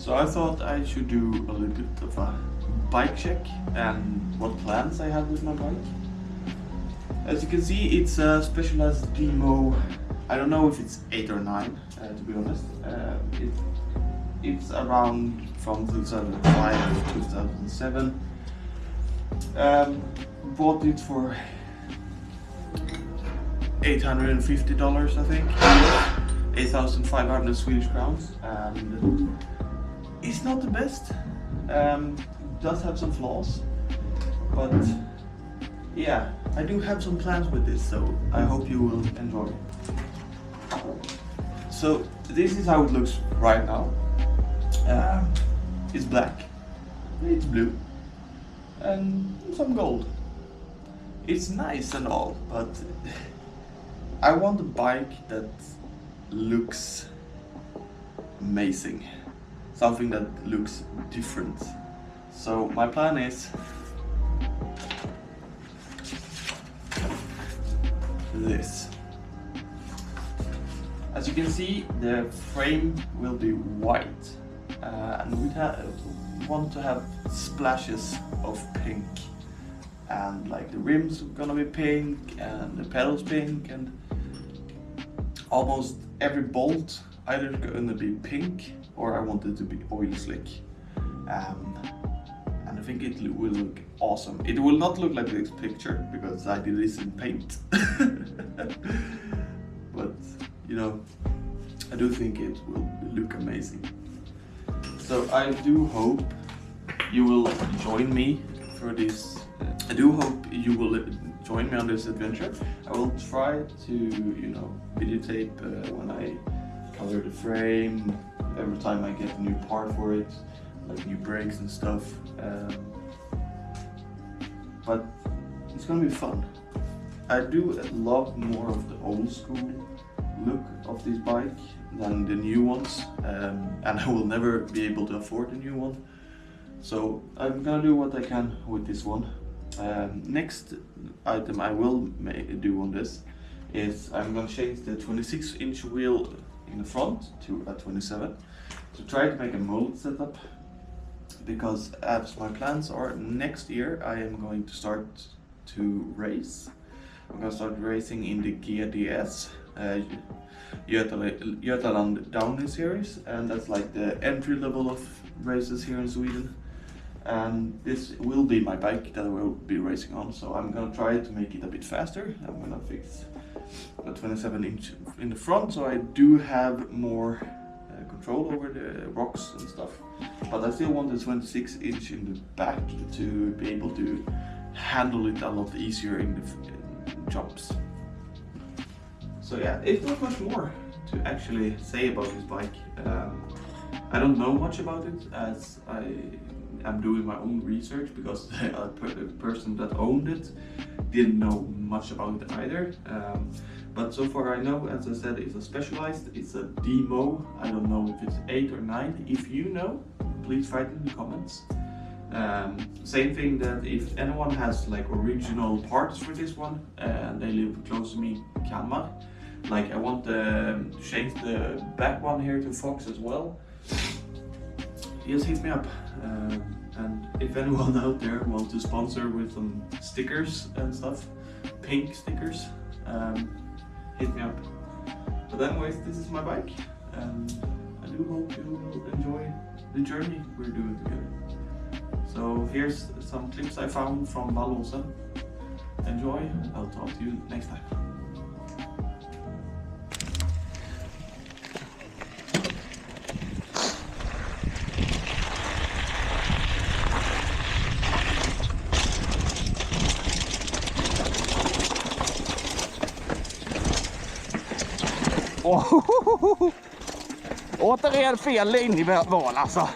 So I thought I should do a little bit of a bike check and what plans I have with my bike. As you can see, it's a Specialized Demo. I don't know if it's 8 or 9, to be honest. It's around from 2005 to 2007. Bought it for $850, I think. 8,500 Swedish crowns, and it's not the best. Does have some flaws, but yeah, I do have some plans with this, so I hope you will enjoy. So this is how it looks right now. It's black, it's blue, and some gold. It's nice and all, but I want a bike that looks amazing, something that looks different. So my plan is this. As you can see, the frame will be white, and we want to have splashes of pink, and like the rims are gonna be pink and the pedals pink, and almost every bolt either gonna be pink or I want it to be oil slick. And I think it will look awesome. It will not look like this picture because I did this in paint. But you know, I do think it will look amazing. So I do hope you will join me for this. I do hope you will join me on this adventure. I will try to, you know, videotape when I color the frame, every time I get a new part for it, like new brakes and stuff. But it's gonna be fun. I do love more of the old school look of this bike than the new ones, and I will never be able to afford a new one. So I'm gonna do what I can with this one. Next item I will do on this is I'm gonna change the 26-inch wheel in the front to a 27 to try to make a mold setup, because as my plans are, next year I am going to start to race. I'm gonna start racing in the GDS Götaland Downhill series, and that's like the entry level of races here in Sweden. And this will be my bike that I will be racing on, so I'm gonna try to make it a bit faster. I'm gonna fix a 27-inch in the front, so I do have more control over the rocks and stuff. But I still want the 26-inch in the back to be able to handle it a lot easier in the jumps. So yeah, it's not much more to actually say about this bike. I don't know much about it, as I'm doing my own research, because the person that owned it didn't know much about it either. But so far I know, as I said, it's a Specialized, it's a Demo. I don't know if it's 8 or 9. If you know, please write in the comments. Same thing, that if anyone has like original parts for this one and they live close to me, Kalmar, like I want to change the back one here to Fox as well, just hit me up. And if anyone out there wants to sponsor with some stickers and stuff, pink stickers, hit me up. But anyways, this is my bike, and I do hope you will enjoy the journey we're doing together. So here's some clips I found from Vallåsen. Enjoy, I'll talk to you next time. Återigen fel linjeval alltså.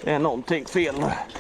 Det är någonting fel nu.